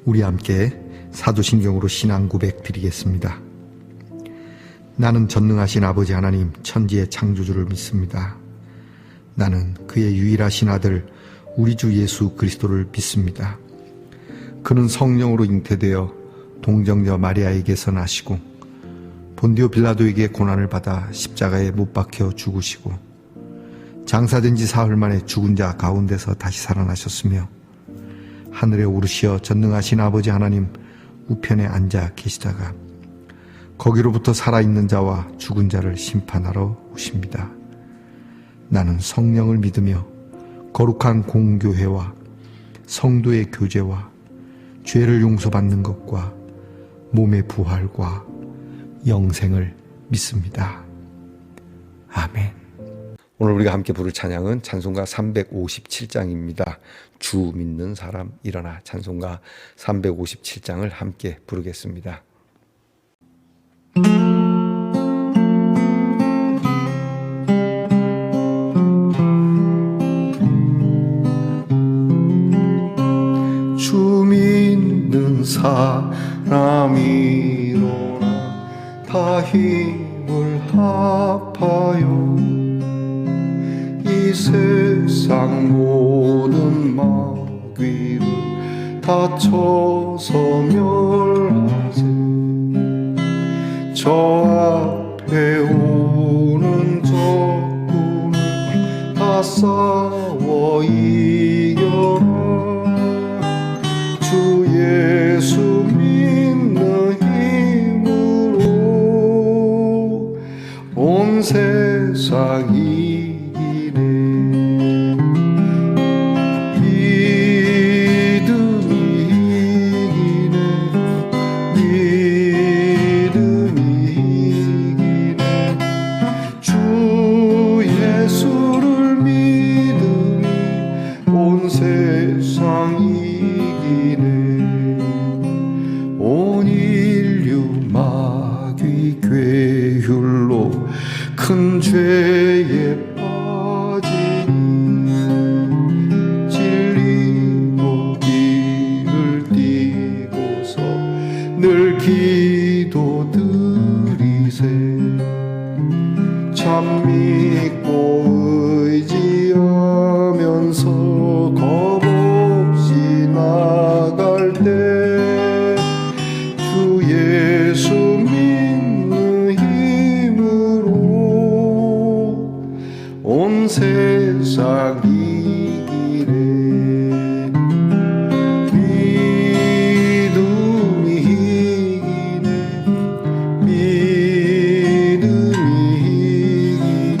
우리 함께 사도신경으로 신앙 고백 드리겠습니다. 나는 전능하신 아버지 하나님 천지의 창조주를 믿습니다. 나는 그의 유일하신 아들 우리 주 예수 그리스도를 믿습니다. 그는 성령으로 잉태되어 동정녀 마리아에게서 나시고 본디오 빌라도에게 고난을 받아 십자가에 못 박혀 죽으시고 장사된 지 사흘 만에 죽은 자 가운데서 다시 살아나셨으며 하늘에 오르시어 전능하신 아버지 하나님 우편에 앉아 계시다가 거기로부터 살아있는 자와 죽은 자를 심판하러 오십니다. 나는 성령을 믿으며 거룩한 공교회와 성도의 교제와 죄를 용서받는 것과 몸의 부활과 영생을 믿습니다. 아멘. 오늘 우리가 함께 부를 찬양은 찬송가 357장입니다. 주 믿는 사람 일어나 찬송가 357장을 함께 부르겠습니다. 주 믿는 사람 일어나 다 힘을 합하여 이 세상 모든 마귀를 다쳐서 멸하세. 저 앞에 오는 적군을 다 싸워 이겨라. 주 예수 믿는 힘으로 온 세상이 큰 죄에 빠지니 진리로 길을 띠고서 늘 기도드리세. 참 믿고 의지하면서 겁없이 나갈 때 주 예수 온 세상 이기네. 믿음이 이기네. 믿음이 이기네.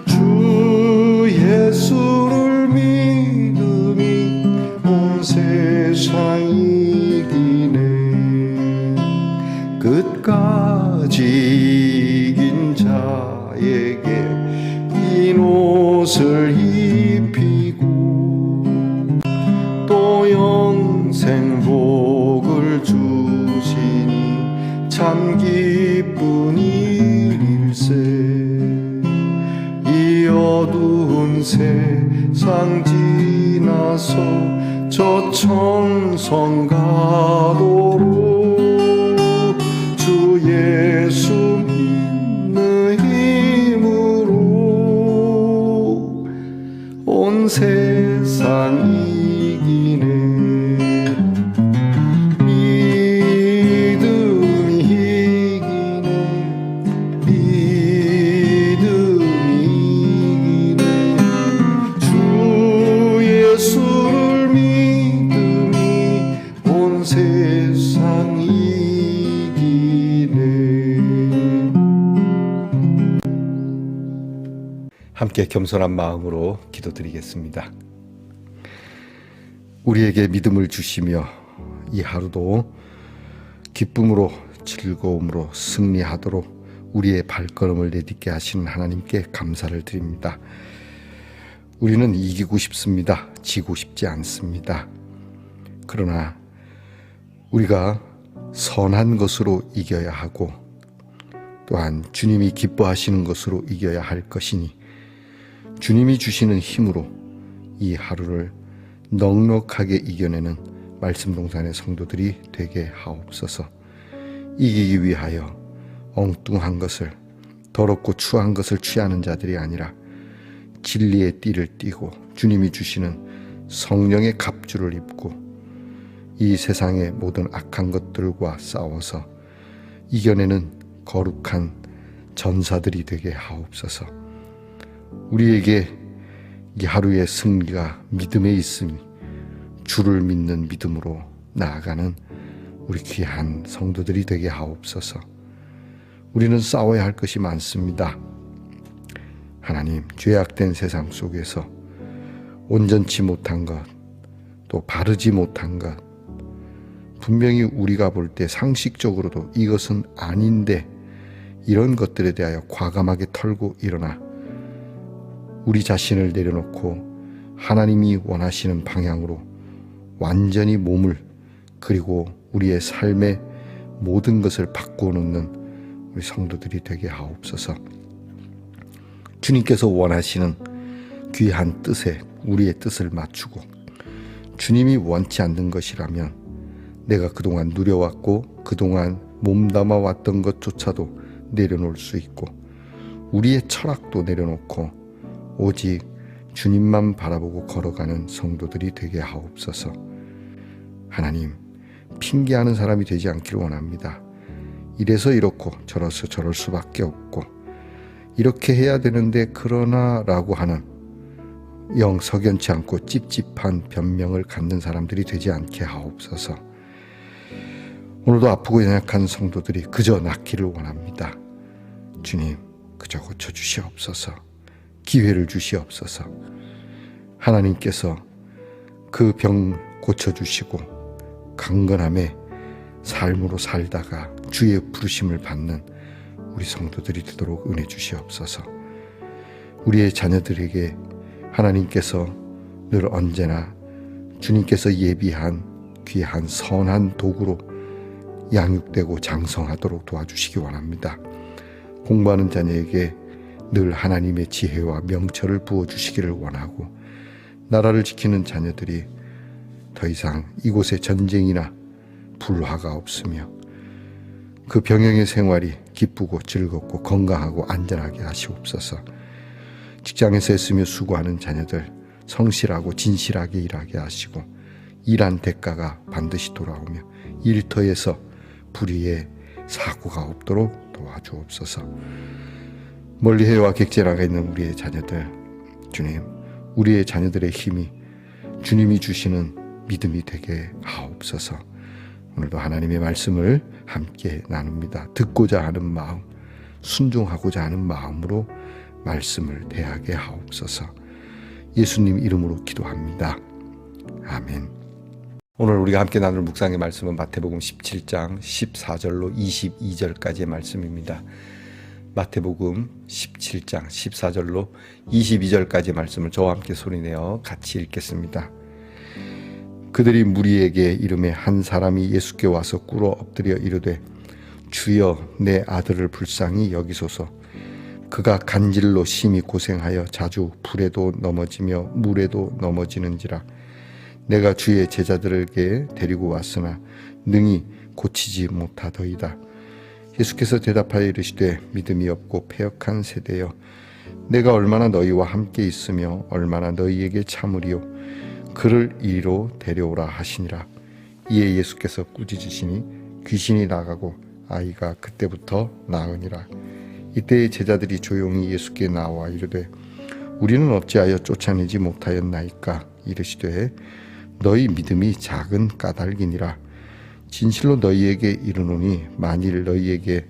주 예수를 믿음이 온 세상 이기네. 끝까지 이긴 자에게 흰 옷을 입히고 또 영생 복을 주시니 참 기쁜 일일세. 이 어두운 세상 지나서 저 천성 가도록 주 예수 믿는 온 세상 이기네. 믿음이 이기네. 믿음이 이기네. 주 예수를 믿음이 온 세상 이기네. 함께 겸손한 마음으로 기도드리겠습니다. 우리에게 믿음을 주시며 이 하루도 기쁨으로 즐거움으로 승리하도록 우리의 발걸음을 내딛게 하시는 하나님께 감사를 드립니다. 우리는 이기고 싶습니다. 지고 싶지 않습니다. 그러나 우리가 선한 것으로 이겨야 하고 또한 주님이 기뻐하시는 것으로 이겨야 할 것이니 주님이 주시는 힘으로 이 하루를 넉넉하게 이겨내는 말씀 동산의 성도들이 되게 하옵소서. 이기기 위하여 엉뚱한 것을, 더럽고 추한 것을 취하는 자들이 아니라 진리의 띠를 띠고 주님이 주시는 성령의 갑주를 입고 이 세상의 모든 악한 것들과 싸워서 이겨내는 거룩한 전사들이 되게 하옵소서. 우리에게 이 하루의 승리가 믿음에 있으니 주를 믿는 믿음으로 나아가는 우리 귀한 성도들이 되게 하옵소서. 우리는 싸워야 할 것이 많습니다. 하나님, 죄악된 세상 속에서 온전치 못한 것, 또 바르지 못한 것, 분명히 우리가 볼 때 상식적으로도 이것은 아닌데 이런 것들에 대하여 과감하게 털고 일어나 우리 자신을 내려놓고 하나님이 원하시는 방향으로 완전히 몸을, 그리고 우리의 삶의 모든 것을 바꾸어 놓는 우리 성도들이 되게 하옵소서. 주님께서 원하시는 귀한 뜻에 우리의 뜻을 맞추고 주님이 원치 않는 것이라면 내가 그동안 누려왔고 그동안 몸담아 왔던 것조차도 내려놓을 수 있고 우리의 철학도 내려놓고 오직 주님만 바라보고 걸어가는 성도들이 되게 하옵소서. 하나님, 핑계하는 사람이 되지 않기를 원합니다. 이래서 이렇고 저래서 저럴 수밖에 없고 이렇게 해야 되는데 그러나 라고 하는 영 석연치 않고 찝찝한 변명을 갖는 사람들이 되지 않게 하옵소서. 오늘도 아프고 연약한 성도들이 그저 낫기를 원합니다. 주님, 그저 고쳐주시옵소서. 기회를 주시옵소서. 하나님께서 그 병 고쳐주시고 강건함의 삶으로 살다가 주의 부르심을 받는 우리 성도들이 되도록 은혜 주시옵소서. 우리의 자녀들에게 하나님께서 늘 언제나 주님께서 예비한 귀한 선한 도구로 양육되고 장성하도록 도와주시기 원합니다. 공부하는 자녀에게 늘 하나님의 지혜와 명철을 부어주시기를 원하고 나라를 지키는 자녀들이 더 이상 이곳에 전쟁이나 불화가 없으며 그 병영의 생활이 기쁘고 즐겁고 건강하고 안전하게 하시옵소서. 직장에서 애쓰며 수고하는 자녀들 성실하고 진실하게 일하게 하시고 일한 대가가 반드시 돌아오며 일터에서 불의의 사고가 없도록 도와주옵소서. 멀리 해와 객제 나가 있는 우리의 자녀들, 주님, 우리의 자녀들의 힘이 주님이 주시는 믿음이 되게 하옵소서. 오늘도 하나님의 말씀을 함께 나눕니다. 듣고자 하는 마음, 순종하고자 하는 마음으로 말씀을 대하게 하옵소서. 예수님 이름으로 기도합니다. 아멘. 오늘 우리가 함께 나눌 묵상의 말씀은 마태복음 17장 14절로 22절까지의 말씀입니다. 마태복음 17장 14절로 22절까지의 말씀을 저와 함께 소리내어 같이 읽겠습니다. 그들이 무리에게 이르매 한 사람이 예수께 와서 꿇어 엎드려 이르되 주여 내 아들을 불쌍히 여기소서. 그가 간질로 심히 고생하여 자주 불에도 넘어지며 물에도 넘어지는지라. 내가 주의 제자들에게 데리고 왔으나 능히 고치지 못하더이다. 예수께서 대답하여 이르시되 믿음이 없고 패역한 세대여, 내가 얼마나 너희와 함께 있으며 얼마나 너희에게 참으리요. 그를 이리로 데려오라 하시니라. 이에 예수께서 꾸짖으시니 귀신이 나가고 아이가 그때부터 나으니라. 이때 제자들이 조용히 예수께 나와 이르되 우리는 어찌하여 쫓아내지 못하였나이까. 이르시되 너희 믿음이 작은 까닭이니라. 진실로 너희에게 이르노니 만일 너희에게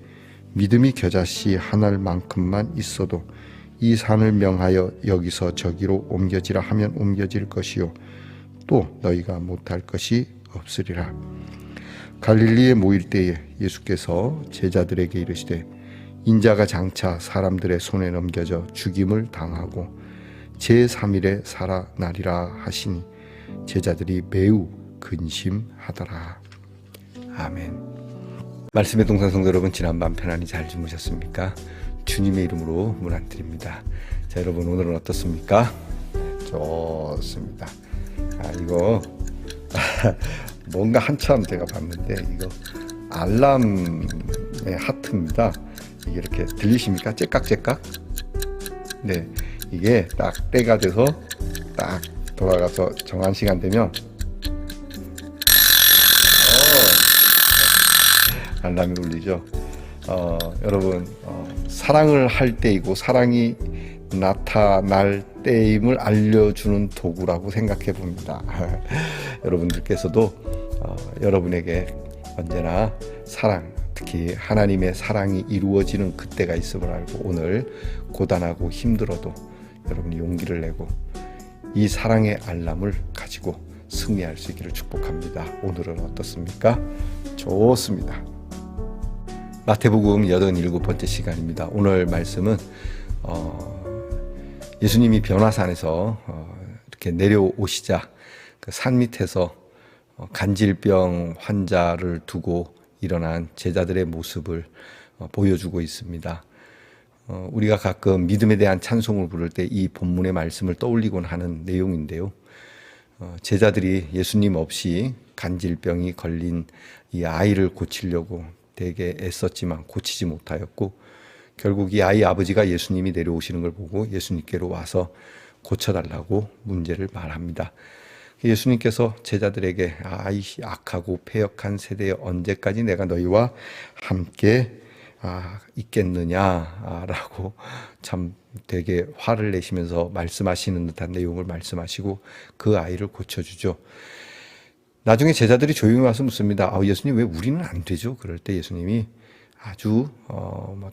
믿음이 겨자씨 하나만큼만 있어도 이 산을 명하여 여기서 저기로 옮겨지라 하면 옮겨질 것이요 또 너희가 못할 것이 없으리라. 갈릴리에 모일 때에 예수께서 제자들에게 이르시되 인자가 장차 사람들의 손에 넘겨져 죽임을 당하고 제3일에 살아나리라 하시니 제자들이 매우 근심하더라. 아멘. 말씀의 동산성도 여러분, 지난밤 편안히 잘 주무셨습니까? 주님의 이름으로 문안드립니다. 자, 여러분 오늘은 어떻습니까? 좋습니다. 이거 뭔가 한참 제가 봤는데 이거 알람의 하트입니다. 이게 이렇게 들리십니까? 째깍째깍. 네, 이게 딱 때가 돼서 딱 돌아가서 정한 시간 되면 알람이 울리죠. 여러분, 사랑을 할 때이고 사랑이 나타날 때임을 알려주는 도구라고 생각해 봅니다. 여러분들께서도 여러분에게 언제나 사랑, 특히 하나님의 사랑이 이루어지는 그때가 있음을 알고 오늘 고단하고 힘들어도 여러분이 용기를 내고 이 사랑의 알람을 가지고 승리할 수 있기를 축복합니다. 오늘은 어떻습니까? 좋습니다. 마태복음 87번째 시간입니다. 오늘 말씀은 예수님이 변화산에서 이렇게 내려오시자 그 산 밑에서 간질병 환자를 두고 일어난 제자들의 모습을 보여주고 있습니다. 우리가 가끔 믿음에 대한 찬송을 부를 때 이 본문의 말씀을 떠올리곤 하는 내용인데요. 제자들이 예수님 없이 간질병이 걸린 이 아이를 고치려고 되게 애썼지만 고치지 못하였고 결국 이 아이 아버지가 예수님이 내려오시는 걸 보고 예수님께로 와서 고쳐달라고 문제를 말합니다. 예수님께서 제자들에게 이 악하고 패역한 세대에 언제까지 내가 너희와 함께 있겠느냐라고 참 되게 화를 내시면서 말씀하시는 듯한 내용을 말씀하시고 그 아이를 고쳐주죠. 나중에 제자들이 조용히 와서 묻습니다. 예수님 왜 우리는 안 되죠? 그럴 때 예수님이 아주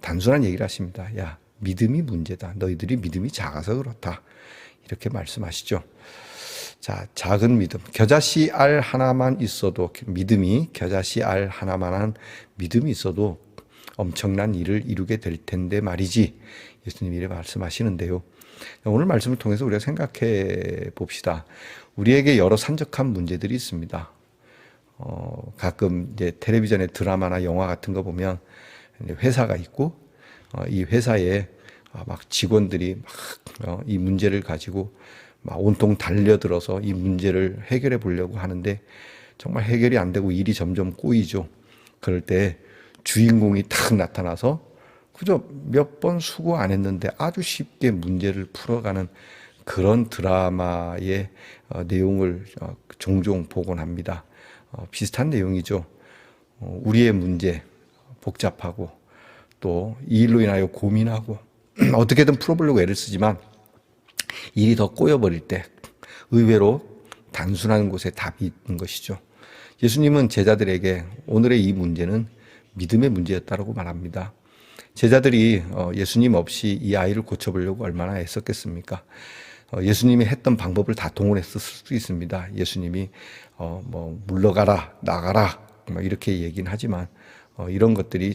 단순한 얘기를 하십니다. 야, 믿음이 문제다. 너희들이 믿음이 작아서 그렇다. 이렇게 말씀하시죠. 자, 작은 믿음. 겨자씨 알 하나만 있어도 믿음이 겨자씨 알 하나만한 믿음이 있어도 엄청난 일을 이루게 될 텐데 말이지. 예수님이 이렇게 말씀하시는데요. 오늘 말씀을 통해서 우리가 생각해 봅시다. 우리에게 여러 산적한 문제들이 있습니다. 가끔 이제 텔레비전의 드라마나 영화 같은 거 보면 회사가 있고 이 회사에 막 직원들이 막 이 문제를 가지고 막 온통 달려들어서 이 문제를 해결해 보려고 하는데 정말 해결이 안 되고 일이 점점 꼬이죠. 그럴 때 주인공이 탁 나타나서 그저 몇 번 수고 안 했는데 아주 쉽게 문제를 풀어가는 그런 드라마의 내용을 종종 보곤 합니다. 비슷한 내용이죠. 우리의 문제 복잡하고 또 이 일로 인하여 고민하고 어떻게든 풀어보려고 애를 쓰지만 일이 더 꼬여버릴 때 의외로 단순한 곳에 답이 있는 것이죠. 예수님은 제자들에게 오늘의 이 문제는 믿음의 문제였다고 말합니다. 제자들이 예수님 없이 이 아이를 고쳐보려고 얼마나 애썼겠습니까? 예수님이 했던 방법을 다 동원했을 수도 있습니다. 예수님이 물러가라, 나가라 이렇게 얘기는 하지만 이런 것들이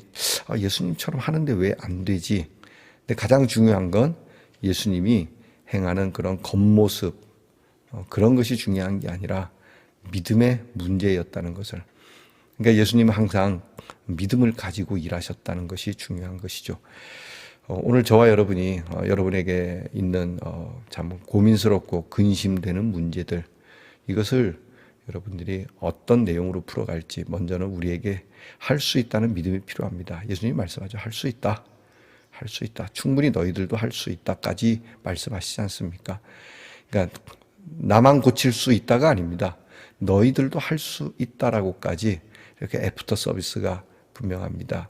예수님처럼 하는데 왜 안 되지? 근데 가장 중요한 건 예수님이 행하는 그런 겉모습 그런 것이 중요한 게 아니라 믿음의 문제였다는 것을. 그러니까 예수님은 항상 믿음을 가지고 일하셨다는 것이 중요한 것이죠. 오늘 저와 여러분이 여러분에게 있는 참 고민스럽고 근심되는 문제들 이것을 여러분들이 어떤 내용으로 풀어갈지 먼저는 우리에게 할 수 있다는 믿음이 필요합니다. 예수님이 말씀하죠. 할 수 있다. 할 수 있다. 충분히 너희들도 할 수 있다까지 말씀하시지 않습니까? 그러니까 나만 고칠 수 있다가 아닙니다. 너희들도 할 수 있다라고까지 이렇게 애프터 서비스가 분명합니다.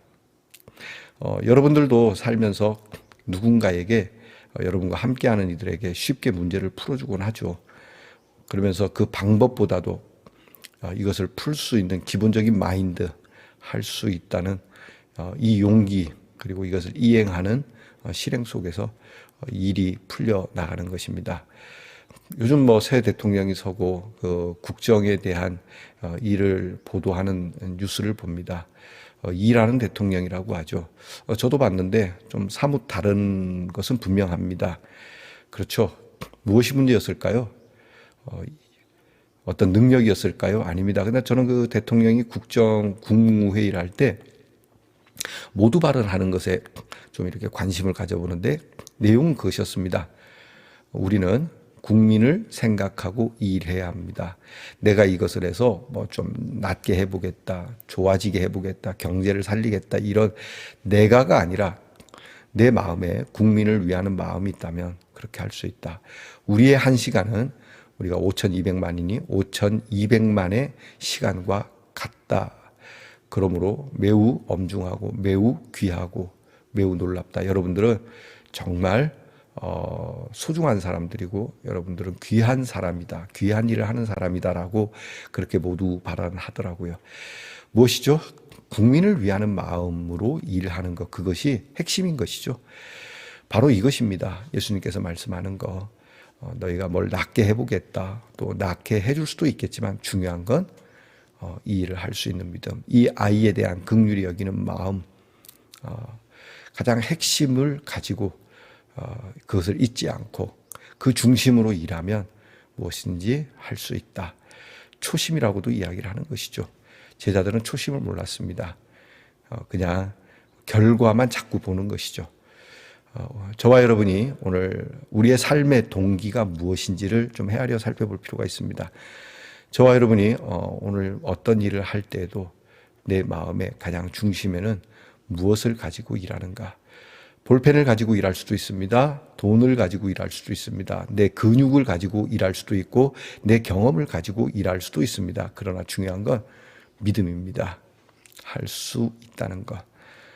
여러분들도 살면서 누군가에게 여러분과 함께하는 이들에게 쉽게 문제를 풀어주곤 하죠. 그러면서 그 방법보다도 이것을 풀 수 있는 기본적인 마인드, 할 수 있다는 이 용기 그리고 이것을 이행하는 실행 속에서 일이 풀려 나가는 것입니다. 요즘 새 대통령이 서고 그 국정에 대한 일을 보도하는 뉴스를 봅니다. 일하는 대통령이라고 하죠. 저도 봤는데 좀 사뭇 다른 것은 분명합니다. 그렇죠. 무엇이 문제였을까요? 어떤 능력이었을까요? 아닙니다. 근데 저는 그 대통령이 국무회의를 할 때 모두 발언하는 것에 좀 이렇게 관심을 가져보는데 내용은 그것이었습니다. 우리는 국민을 생각하고 일해야 합니다. 내가 이것을 해서 뭐 좀 낫게 해보겠다, 좋아지게 해보겠다, 경제를 살리겠다, 이런 내가가 아니라 내 마음에 국민을 위하는 마음이 있다면 그렇게 할 수 있다. 우리의 한 시간은 우리가 5,200만이니 5,200만의 시간과 같다. 그러므로 매우 엄중하고 매우 귀하고 매우 놀랍다. 여러분들은 정말 소중한 사람들이고 여러분들은 귀한 사람이다. 귀한 일을 하는 사람이다라고 그렇게 모두 발언하더라고요. 무엇이죠? 국민을 위하는 마음으로 일하는 것, 그것이 핵심인 것이죠. 바로 이것입니다. 예수님께서 말씀하는 거. 너희가 뭘 낫게 해보겠다. 또 낫게 해줄 수도 있겠지만 중요한 건 이 일을 할 수 있는 믿음. 이 아이에 대한 긍휼히 여기는 마음. 가장 핵심을 가지고 그것을 잊지 않고 그 중심으로 일하면 무엇인지 할 수 있다. 초심이라고도 이야기를 하는 것이죠. 제자들은 초심을 몰랐습니다. 그냥 결과만 자꾸 보는 것이죠. 저와 여러분이 오늘 우리의 삶의 동기가 무엇인지를 좀 헤아려 살펴볼 필요가 있습니다. 저와 여러분이 오늘 어떤 일을 할 때에도 내 마음의 가장 중심에는 무엇을 가지고 일하는가? 볼펜을 가지고 일할 수도 있습니다. 돈을 가지고 일할 수도 있습니다. 내 근육을 가지고 일할 수도 있고 내 경험을 가지고 일할 수도 있습니다. 그러나 중요한 건 믿음입니다. 할 수 있다는 것.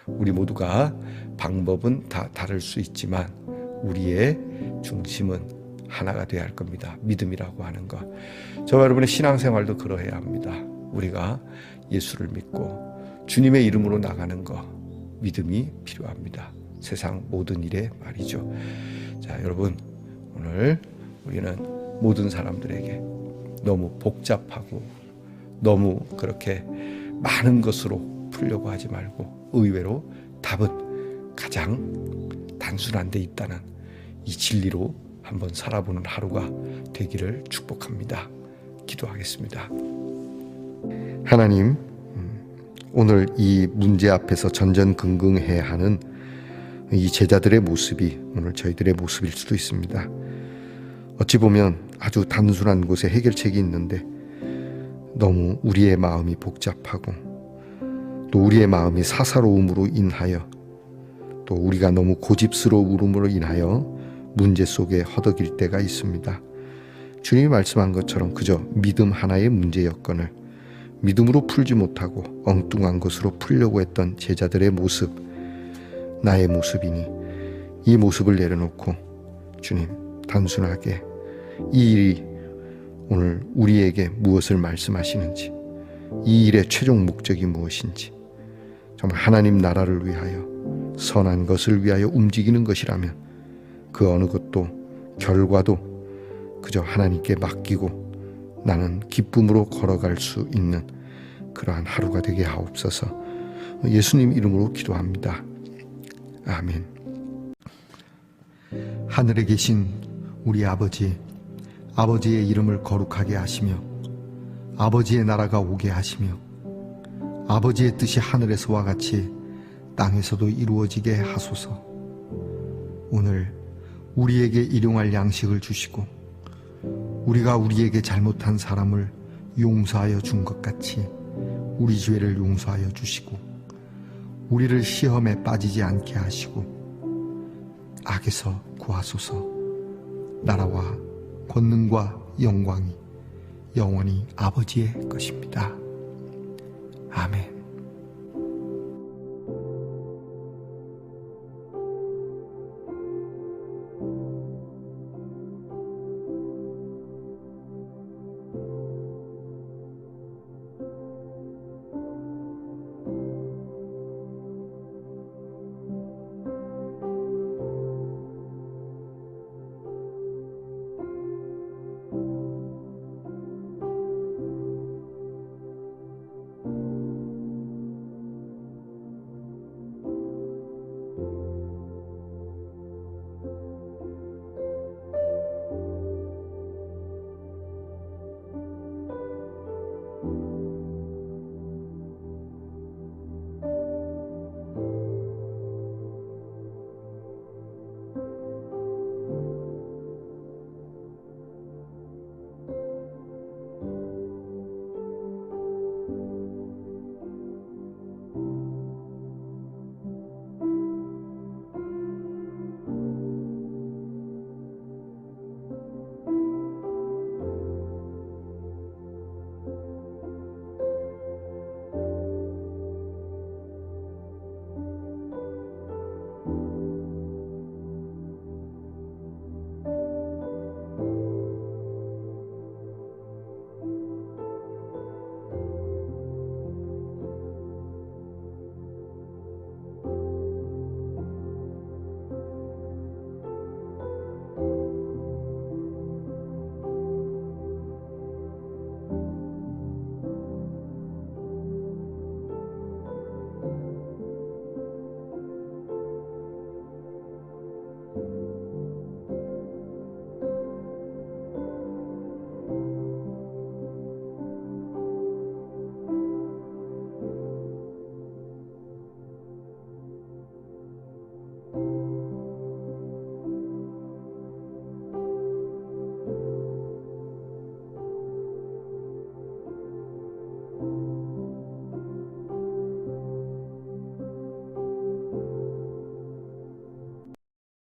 우리 모두가 방법은 다 다를 수 있지만 우리의 중심은 하나가 되어야 할 겁니다. 믿음이라고 하는 것. 저와 여러분의 신앙생활도 그러해야 합니다. 우리가 예수를 믿고 주님의 이름으로 나가는 것, 믿음이 필요합니다. 세상 모든 일에 말이죠. 자, 여러분, 오늘 우리는 모든 사람들에게 너무 복잡하고 너무 그렇게 많은 것으로 풀려고 하지 말고 의외로 답은 가장 단순한 데 있다는 이 진리로 한번 살아보는 하루가 되기를 축복합니다. 기도하겠습니다. 하나님, 오늘 이 문제 앞에서 전전긍긍해야 하는 이 제자들의 모습이 오늘 저희들의 모습일 수도 있습니다. 어찌 보면 아주 단순한 곳에 해결책이 있는데 너무 우리의 마음이 복잡하고 또 우리의 마음이 사사로움으로 인하여 또 우리가 너무 고집스러움으로 인하여 문제 속에 허덕일 때가 있습니다. 주님이 말씀한 것처럼 그저 믿음 하나의 문제였건을 믿음으로 풀지 못하고 엉뚱한 것으로 풀려고 했던 제자들의 모습, 나의 모습이니 이 모습을 내려놓고 주님, 단순하게 이 일이 오늘 우리에게 무엇을 말씀하시는지, 이 일의 최종 목적이 무엇인지, 정말 하나님 나라를 위하여 선한 것을 위하여 움직이는 것이라면 그 어느 것도 결과도 그저 하나님께 맡기고 나는 기쁨으로 걸어갈 수 있는 그러한 하루가 되게 하옵소서. 예수님 이름으로 기도합니다. 아멘. 하늘에 계신 우리 아버지, 아버지의 이름을 거룩하게 하시며 아버지의 나라가 오게 하시며 아버지의 뜻이 하늘에서와 같이 땅에서도 이루어지게 하소서. 오늘 우리에게 일용할 양식을 주시고 우리가 우리에게 잘못한 사람을 용서하여 준 것 같이 우리 죄를 용서하여 주시고 우리를 시험에 빠지지 않게 하시고 악에서 구하소서. 나라와 권능과 영광이 영원히 아버지의 것입니다. 아멘.